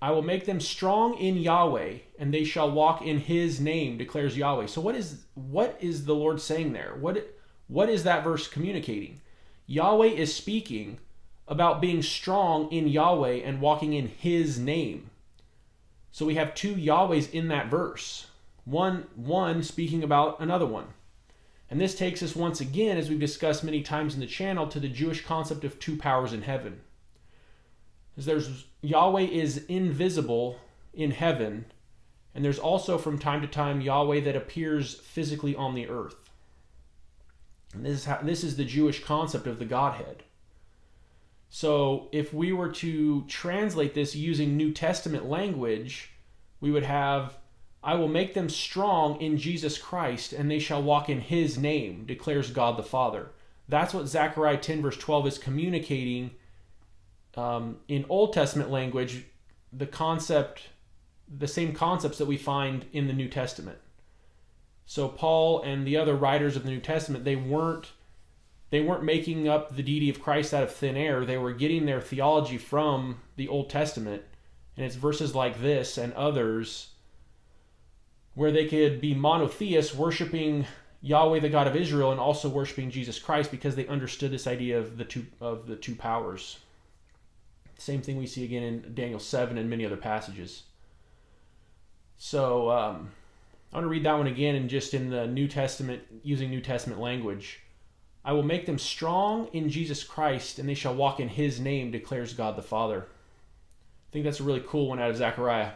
I will make them strong in Yahweh, and they shall walk in his name, declares Yahweh. So what is the Lord saying there? What is that verse communicating? Yahweh is speaking about being strong in Yahweh and walking in his name. So we have two Yahwehs in that verse. One speaking about another one. And this takes us once again, as we've discussed many times in the channel, to the Jewish concept of two powers in heaven. Because Yahweh is invisible in heaven, and there's also from time to time Yahweh that appears physically on the earth. And this is the Jewish concept of the Godhead. So if we were to translate this using New Testament language, we would have, I will make them strong in Jesus Christ, and they shall walk in his name, declares God the Father. That's what Zechariah 10 verse 12 is communicating in Old Testament language, the same concepts that we find in the New Testament. So Paul and the other writers of the New Testament, they weren't making up the deity of Christ out of thin air. They were getting their theology from the Old Testament, and it's verses like this and others where they could be monotheists, worshiping Yahweh, the God of Israel, and also worshiping Jesus Christ, because they understood this idea of the two powers. Same thing we see again in Daniel 7 and many other passages. So I want to read that one again, and just in the New Testament, using New Testament language. I will make them strong in Jesus Christ, and they shall walk in his name, declares God the Father. I think that's a really cool one out of Zechariah.